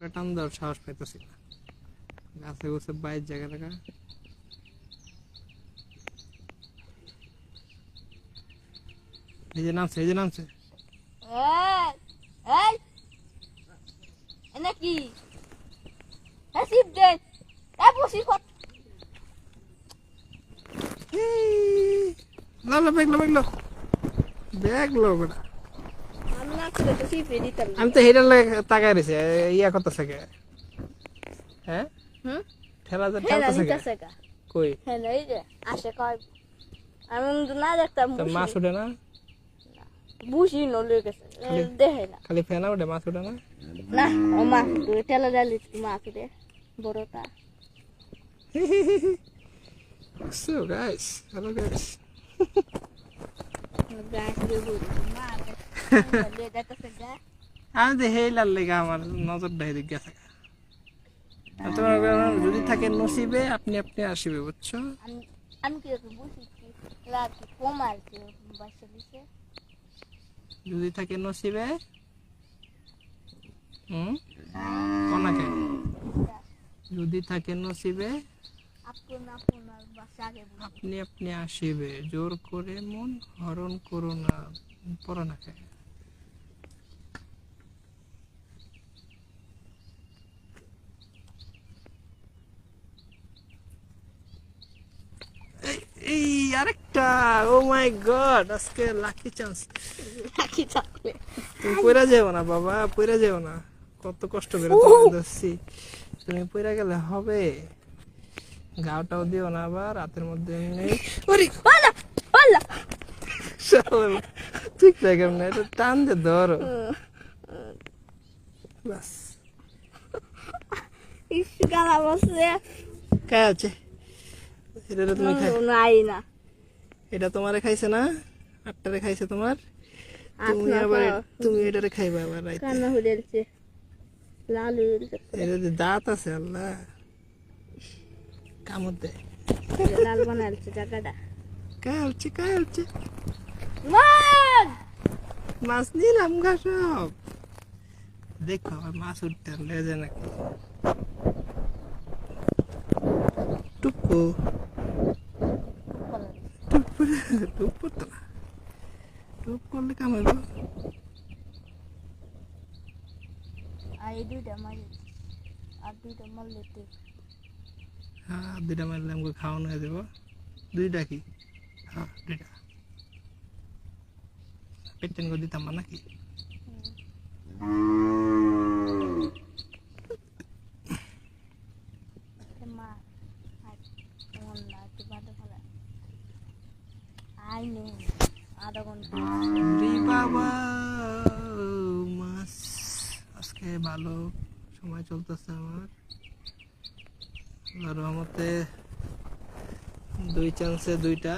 টান দেওয়ার সাহস পাইতেছি না, গাছে গোছে বাইর জায়গা টাকা। এই যে নামছে, এই যে নামছে। এই নাকি হাসিব দে এই বসি কত লালা বেগলো বেগলো বেগলো বেটা। আমি না করে তো সিফে দিতাম আমি তো হেডার লাগে তাকায় রয়েছে, ইয়া করতেছে কে? হ্যাঁ হুম ঠেলা হেলা ঠেলতেছে কে? নিতেছে কা কই হেলা এই যে আসে কয় আমি তো না দেখতাম তো মাছ উঠে না? বুঝি নলে গেছে দেখে না খালি ফেনা উঠে, মাছ উঠে না? না ও মা তুই টেলা ডালি মা ফিরে বড়টা So guys, hello guys. গাছ দিয়ে বলি মা লে দেখতেছে গা আমি তো হেলার লেগে আমার নজরটা এদিক গেছে। আর তোমার যদি থাকে নসিবে আপনি আপনি আসিবে, বুঝছো? আমি আমি কি বুঝি রাত কমার যে বাসা দিছে যদি থাকে নসিবে কোনাকে যদি থাকে নসিবে আপনার বাসা আগে আপনি আপনি আসিবে, জোর করে মন হরণ করো না। পড়া না খায় এই আরেকটা। ও মাই গড, আজকে লাকি চান্স। রাখি থাকলে তুমি পইরা যাও না বাবা, পইরা যাও না, কত কষ্ট করে তোমাকে ধরছি। তুমি পইরা গেলে হবে? গাওটাও দিও না আবার রাতের মধ্যে। এমনি ওরে পালা পালা শালা, ঠিক থাকে না, এটা টান দে ধরো বাস। ইস গালা বসে কে আছে? এটা তুমি খাই, নাই না এটা তোমারে খাইছে না? আটটারে খাইছে তোমার, তুমি আচ্ছা, আবার খাও। তুমি এটারে খাইবা আবার রাইতে। কান্না হইছে লাল হইছে এটা যে দাঁত আছে আল্লাহ, কামড় দেয়। লাল বানাইছে জায়গাটা কালছে কালছে মান মাছ নিলাম গা সব। দেখো আবার মাছ উঠতে লেজে নাকি। টুকু টুপ টুপ করতো না, টুপ করলে কামাবো। আর এই দুইটা মারি আর দুইটা মারলে তো হ্যাঁ দুইটা মারলে আমাকে খাওয়ানো হয়ে যাবো। দুইটা কি? হ্যাঁ দুইটা পেটেন করে দিতাম না নাকি? মা আর মন না একটু বাদে ফেলা আই নে আধা ঘন্টা রে বাবা, মাছ আজকে ভালো সময় চলতেছে আমার। আল্লাহর রহমতে দুই চান্সে দুইটা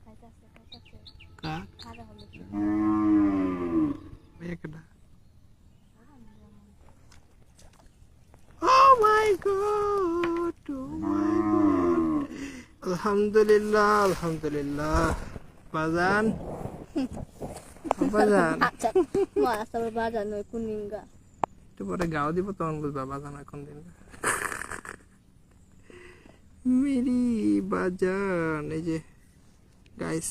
খাইতাছে কাক। খাওয়া হলো একটা Oh my God, oh my God. আলহামদুলিল্লাহ আলহামদুলিল্লাহ। বাজান বাজান আচ্ছা মাছ আবার বাজার নয় কুনিঙ্গা একটু পরে গাও দিব, তখন বুঝবা বাজান এখন দিন। মেরি বাজান, এই যে গাইস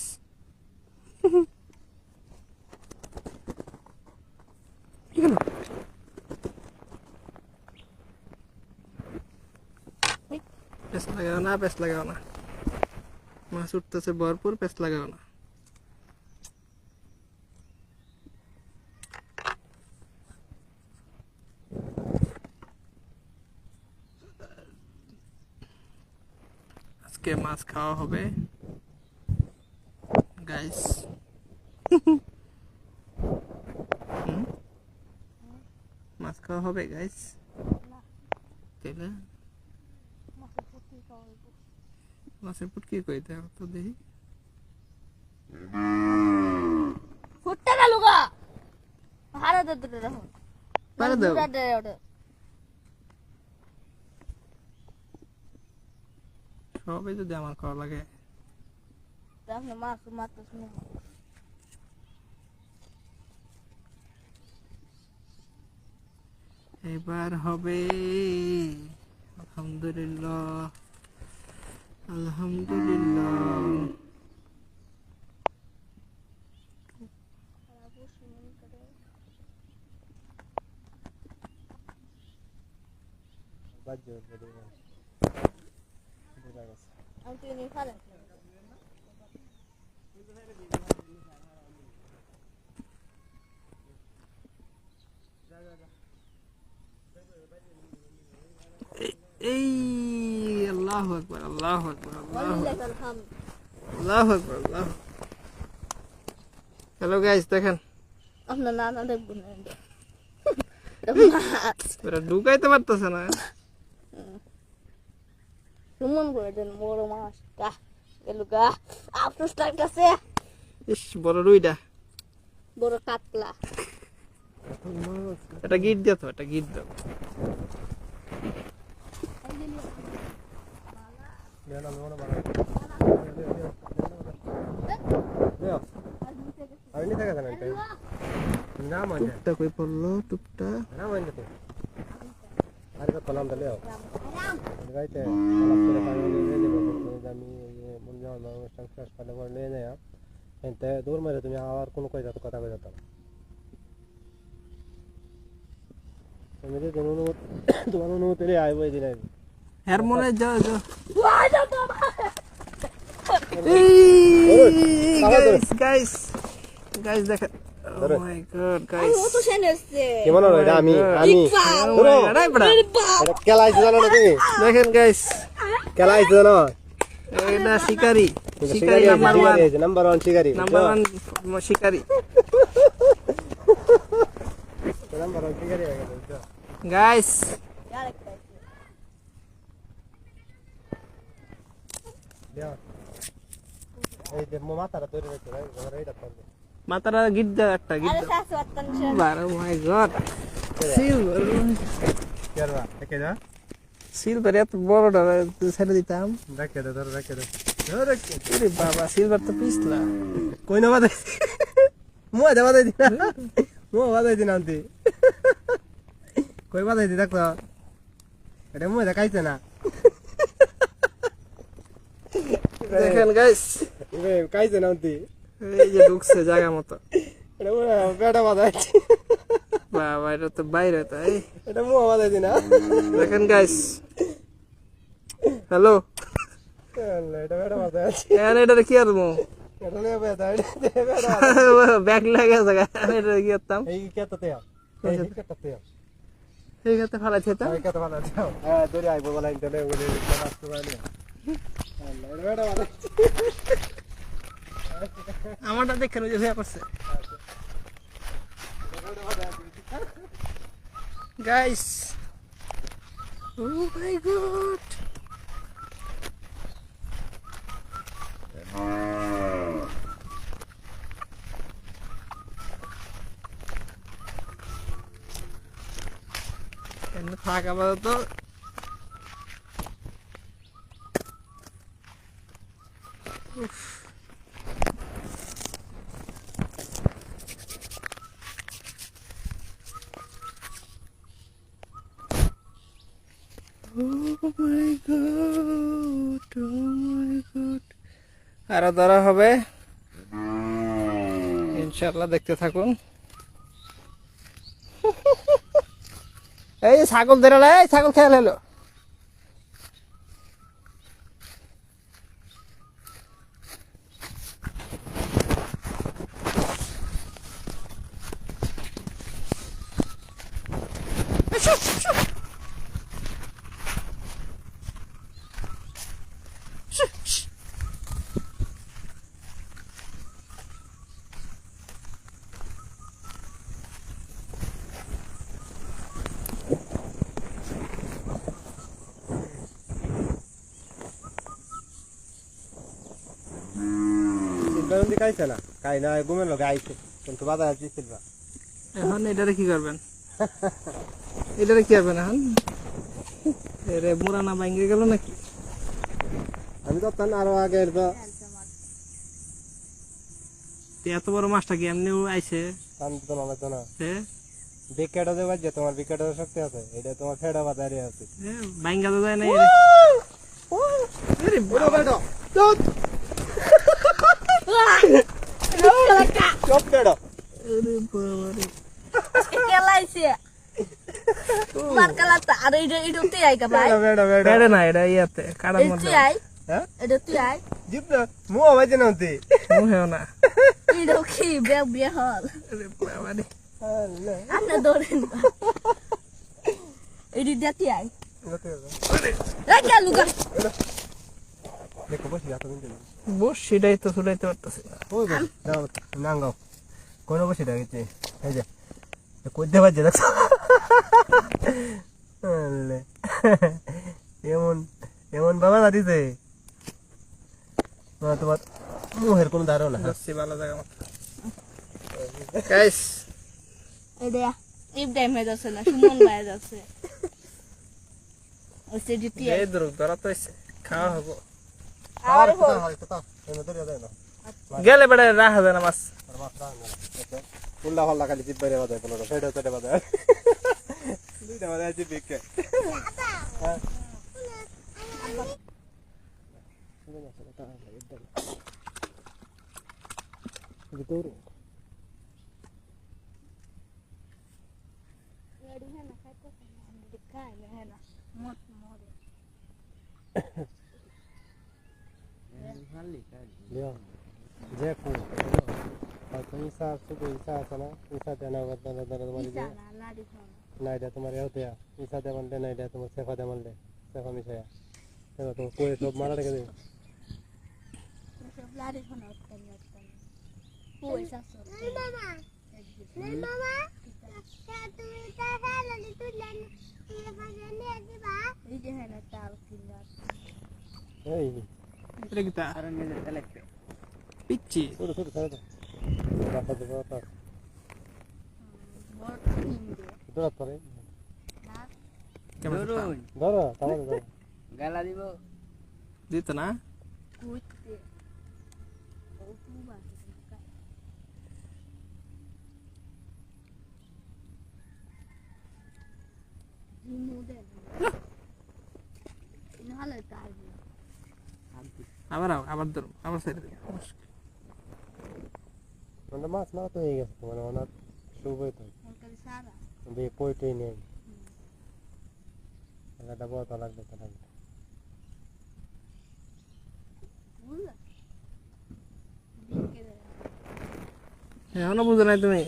পেস লাগাও না, পেস লাগাও না, মাছ উঠতেছে ভরপুর, পেস লাগাও না। আজকে মাছ খাওয়া হবে গাইস। মাছ খাওয়া হবে গাইস। তাইলে মাছের পুঁটি খাওয়া হইব মাছের পুটকি কইতে তো দেখি। ফুটতে গেল গা হারা দে দুটো দেখো পারে দাও। দুটা দে ওটা সবাই যদি আমার খাওয়া লাগে। তাহলে মাছ মাছ শুনে এবার হবে। আলহামদুলিল্লাহ, আলহামদুলিল্লাহ। আমি তুই নিয়ে খালে এই আল্লাহু আকবার, আল্লাহু আকবার, আল্লাহু আকবার, দেখালাম আল্লাহু আকবার, আল্লাহ। হ্যালো গাইস, দেখেন আপনার নানা দেখবেন না ওরা ঢুকাইতে পারতেছে না। সুমন করে দেন বড় মাছ গা গেল গা আফসোস লাগতেছে ইস, বড় রুইটা। বড় কাতলা এটা গিট দাও তো, এটা গিট দাও। টুকটা কই পড়লো, টুকটা। দূর মেরে তুমি আবার কোনো কই যাতো কথা কই যেতাম তুমি যে তোমার অনুমতি নেই আইব এই দিন আইব এর মনে যাও যাও। গাইস গাইস দেখেন, ও মাই গড গাইস, কত সেন হচ্ছে কি মনে হয় এটা আমি এটা খেলাইছে জানো না তুমি দেখেন গাইস, খেলাইছে জানো এটা শিকারি, শিকারি শিকারি নাম্বার 1, নাম্বার 1 শিকারি নাম্বার 1 শিকারি নাম্বার 1 শিকারি হয়ে গেছে গাইস। দেও এই যে মাথাটা তৈরি হয়েছে ভাই আমার এইটা করবে মাথাটা গিট দাও, একটা গিট আরে দাও। শাশু আত্মনিশন ও মাই গড, সিলভার, কেরবা দেখে যা সিলভার এত বড়টা ছেড়ে দিতাম। দেখে দে ধরে দেখে দে ধরে আরে বাবা, সিলভার তো পিছলা। কই না বাদে মুয়া দে বাদে দিনা মুয়া বাদে দিনা আনতি কই বাদে দি দেখো এটা মুয়া দেখাইছে না দেখেন গাইস, ইবে কাইছে না আনতি এই যে ঢুকছে জায়গা মতো। এটা মুয়া বেটা বাদাইছে বাবা, এটা তো বাইরে তাই। এটা মুয়া বাদে দিনা দেখেন গাইস, হ্যালো, এটা বেটা বাদাইছে এখন এটা কি আর মো এটা লে বেটা এটা ব্যাগ লাগে জায়গা, এটা কি করতাম, এই কেতাতে এই কেতাতে এই গাতে ফালাইছে তা। এই কেতা বাদাইছে হ্যাঁ দড়ি আইবো বলা ইন্টারনে বলে রাস্তা বানি এটা বেটা বাদাইছে আমারটা দেখেন ওই যে হয়ে করছে গাইস। ও মাই গড, ফাঁকা পাবো তো। আরো ধরা হবে ইনশাআল্লাহ, দেখতে থাকুন। এই ছাগল ধরে এই ছাগল খেয়াল হলো। সিলভার কাইছে না কাই না ঘুমের লগে আইছে কিন্তু বাধা আছে সিলভার এখন এটারে কি করবেন, এটারে কি করবেন এখন? এরে মুরানা ভাঙ্গে গেল নাকি? আমি তো তান আরো আগের তো এত বড় মাছটা কি এমনিও আইছে? টান তো না তো না এ? বিকেটও যে বাজছে তোমার বিকেটও শক্তি আছে এটা তোমার ফেড়া বাজারে আছে বাইঙ্গা তো যায় না চপ ফেড়া কেলাইছে মার কালাতা আর এটা তুই আই কা ভাই বেড়া বেড়া বেড়ে না এটা ইয়াতে কাটার তুই মধ্যে আই হ্যাঁ এটা তুই আই জিপ না মু বাজে না হতে মুহেও না এটা কি বে হল আরে বাবারে আল্লাহ আন্না দৌড়েন এডি দেতি আই রাখা লুকা দেখো বসে যাতো কিন্তু বস সেটাই তো ছুটাইতে পারতেছি না ওই দাও নাঙ্গাও কোন বসে দাঁড়িয়েছে এই যে কইতে বাজে দেখো আল্লাহ এমন এমন বাবা দাদিছে না তোমার মুহের কোনো ধারণা যাচ্ছি ভালো জায়গা মতো গাইস এটা ইবরাহিম হয়ে যাচ্ছে না সুমন ভাই যাচ্ছে ওই সেডিটি এই দ্রুত ধরা তো হইছে খাওয়া হবো আর হল গেলে বেড়ে রাখা যায় না মাছ উল্লা হল্লা খালি জিপ বাইরে বাজায় পনেরো ফেটে ফেটে বাজায় দুইটা বাজায় জিপ বিকে গাড়ি है ना खाते हम दिखाए में है ना मत मोरे যে ফুল হয়তো ঈশা শুধু ঈশা আছে না ঈশা দেনা বদলা ধরে তোমার isa na na di sana না এটা তোমার এও দেয়া ঈশা দেওয়ান দে না এটা তোমার সেফা দেওয়ান দে সেফা মিশায়া সেফা তোমার কয়ে সব মারা রেখে দেবে Masa lari sana tanya tanya Puai sasa mama mama satu kita halan itu dan ini aja ba ini है ना tahu tinggal এই এটা কি তা পিচ্ছি ছোট ছোট ছোট রাখা দেবো তার bot ini দৌড়াত পারে nah কেমন ধরো তাহলে ধরো gala di bo দিত না kutte oh tu ba ini udah ini hal tadi আবার ধরো আবার ছেড়ে দিই মানে মাছ না তো হয়ে গেছে মানে অনেক শুভই তো mungkin Sarah দিয়ে পইটেই নেই একটা বড় লাগবে তো লাগবে Bula. Dikit. এখনো বুঝো নাই তুমি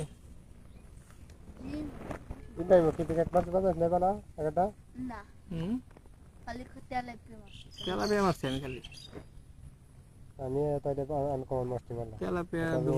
ইন্টাই মকি থেকে মাছ বাজাস নেবা না একটা Nah, হুম kali ketela mas. তেলাপিয়া মারছি আমি খালি আমি তাইলে আনকমন মাছটি মারলাম তেলাপিয়া